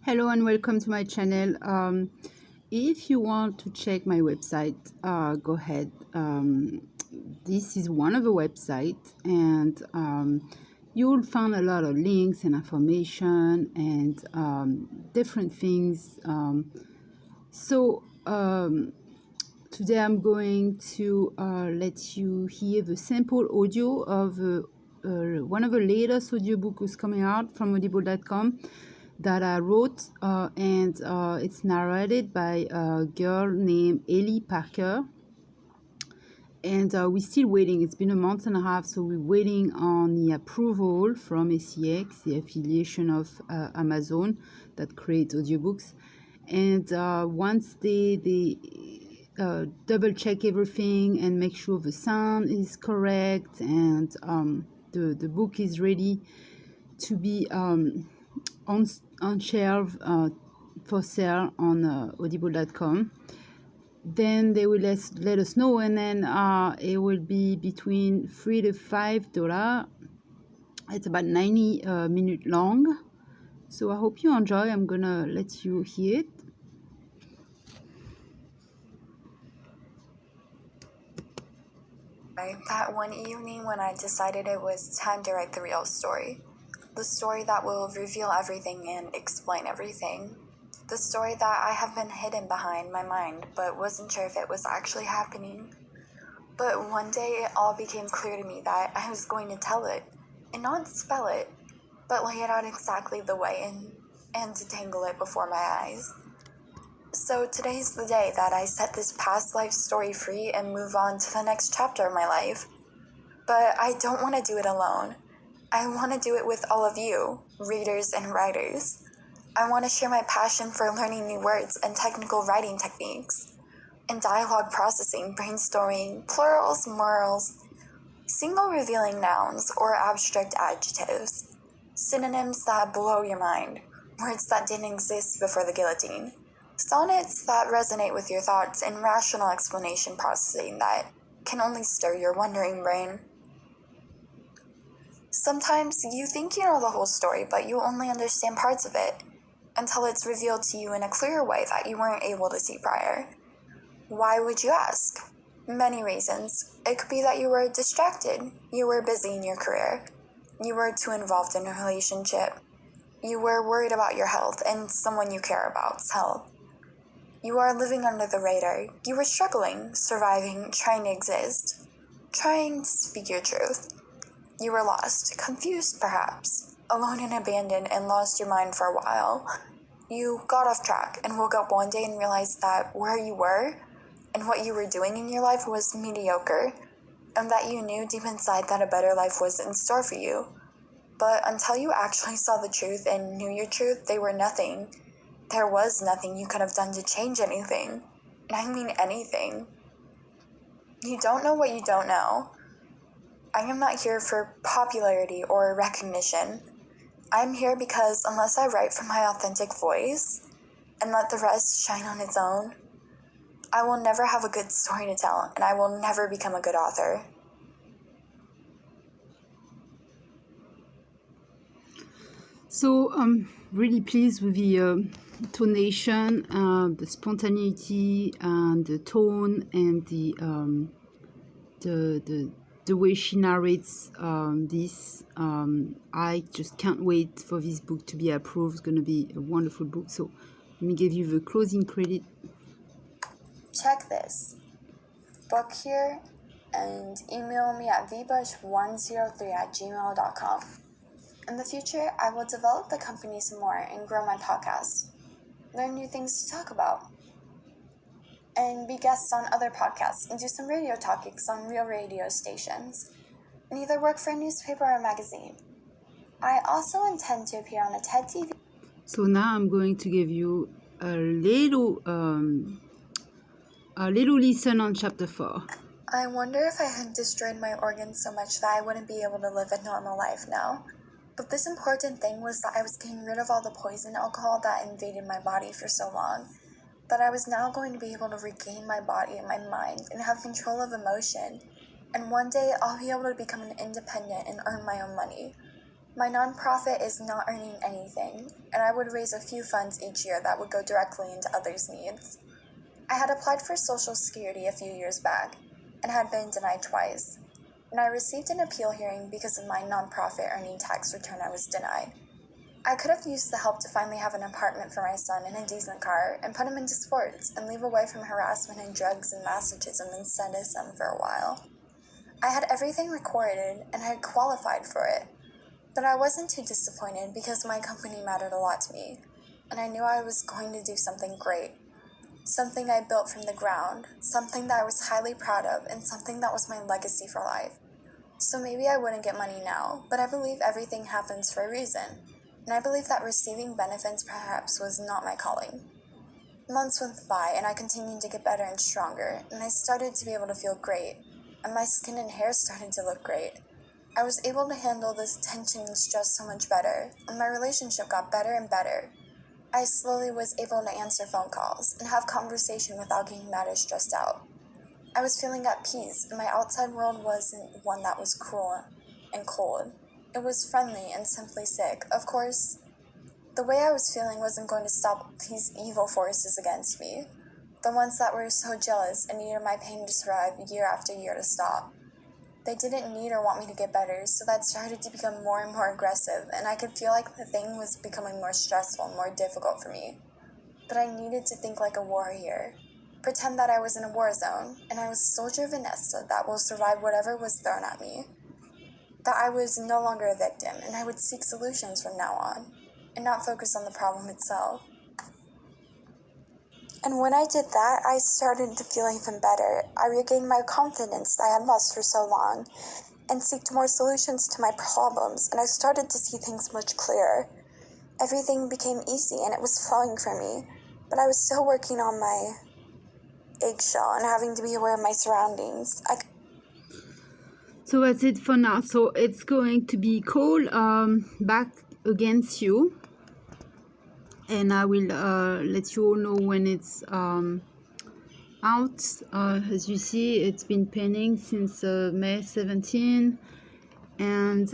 Hello and welcome to my channel. If you want to check my website, go ahead. This is one of the websites, and you will find a lot of links and information and different things. Today I'm going to let you hear the sample audio of one of the latest audiobooks coming out from audible.com that I wrote, and it's narrated by a girl named Ellie Parker. And we're still waiting. It's been a month and a half, so we're waiting on the approval from ACX, the affiliation of Amazon that creates audiobooks. And once they double check everything and make sure the sound is correct and the book is ready to be on shelf for sale on audible.com, then they will let us know, and then it will be between $3 to $5. It's about 90 minutes long, so I hope you enjoy. I'm gonna let you hear it. That one evening when I decided it was time to write the real story. The story that will reveal everything and explain everything. The story that I have been hidden behind my mind but wasn't sure if it was actually happening. But one day it all became clear to me that I was going to tell it, and not spell it, but lay it out exactly the way and detangle it before my eyes. So today's the day that I set this past life story free and move on to the next chapter of my life. But I don't want to do it alone. I want to do it with all of you, readers and writers. I want to share my passion for learning new words and technical writing techniques, and dialogue processing, brainstorming, plurals, morals, single revealing nouns or abstract adjectives, synonyms that blow your mind, words that didn't exist before the guillotine, sonnets that resonate with your thoughts, and rational explanation processing that can only stir your wondering brain. Sometimes you think you know the whole story, but you only understand parts of it until it's revealed to you in a clearer way that you weren't able to see prior. Why would you ask? Many reasons. It could be that you were distracted, you were busy in your career, you were too involved in a relationship, you were worried about your health and someone you care about's health. You are living under the radar, you were struggling, surviving, trying to exist, trying to speak your truth. You were lost, confused perhaps, alone and abandoned and lost your mind for a while. You got off track and woke up one day and realized that where you were and what you were doing in your life was mediocre, and that you knew deep inside that a better life was in store for you. But until you actually saw the truth and knew your truth, they were nothing. There was nothing you could have done to change anything. And I mean anything. You don't know what you don't know. I am not here for popularity or recognition. I'm here because unless I write from my authentic voice and let the rest shine on its own, I will never have a good story to tell, and I will never become a good author. So I'm really pleased with the tonation, the spontaneity, and the tone, and the way she narrates this. I just can't wait for this book to be approved. It's going to be a wonderful book. So let me give you the closing credit. Check this. Book here, and email me at vbush103@gmail.com. In the future, I will develop the company some more and grow my podcast, learn new things to talk about, and be guests on other podcasts and do some radio topics on real radio stations, and either work for a newspaper or a magazine. I also intend to appear on a TED TV. So now I'm going to give you a little listen on chapter 4. I wonder if I had destroyed my organs so much that I wouldn't be able to live a normal life now. But this important thing was that I was getting rid of all the poison alcohol that invaded my body for so long, that I was now going to be able to regain my body and my mind and have control of emotion. And one day I'll be able to become an independent and earn my own money. My nonprofit is not earning anything, and I would raise a few funds each year that would go directly into others' needs. I had applied for Social Security a few years back and had been denied twice, and I received an appeal hearing because of my nonprofit earning tax return I was denied. I could have used the help to finally have an apartment for my son and a decent car and put him into sports and leave away from harassment and drugs and masochism and sadism for a while. I had everything recorded and had qualified for it, but I wasn't too disappointed because my company mattered a lot to me, and I knew I was going to do something great. Something I built from the ground, something that I was highly proud of, and something that was my legacy for life. So maybe I wouldn't get money now, but I believe everything happens for a reason, and I believe that receiving benefits perhaps was not my calling. Months went by, and I continued to get better and stronger, and I started to be able to feel great, and my skin and hair started to look great. I was able to handle this tension and stress so much better, and my relationship got better and better. I slowly was able to answer phone calls and have conversation without getting mad or stressed out. I was feeling at peace, and my outside world wasn't one that was cruel and cold. It was friendly and simply sick. Of course, the way I was feeling wasn't going to stop these evil forces against me, the ones that were so jealous and needed my pain to survive year after year to stop. They didn't need or want me to get better, so that started to become more and more aggressive, and I could feel like the thing was becoming more stressful and more difficult for me. But I needed to think like a warrior, pretend that I was in a war zone, and I was soldier Vanessa that will survive whatever was thrown at me. That I was no longer a victim, and I would seek solutions from now on, and not focus on the problem itself. And when I did that, I started to feel even better. I regained my confidence that I had lost for so long, and seeked more solutions to my problems, and I started to see things much clearer. Everything became easy, and it was flowing for me, but I was still working on my eggshell and having to be aware of my surroundings. So that's it for now. So it's going to be called Back Against You, and I will let you all know when it's out. As you see, it's been pending since May 17, and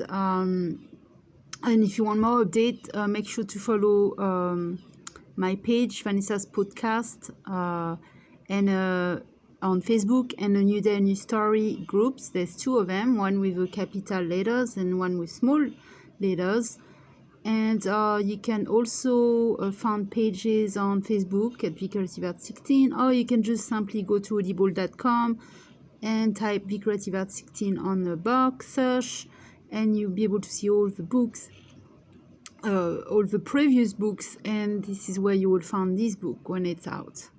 if you want more update, make sure to follow my page, Vanessa's podcast, and on Facebook, and the New Day, New Story groups. There's two of them, one with capital letters and one with small letters. And you can also find pages on Facebook at Vicreative Art 16, or you can just simply go to audible.com and type Vicreative Art 16 on the box search, and you'll be able to see all the books, all the previous books, and this is where you will find this book when it's out.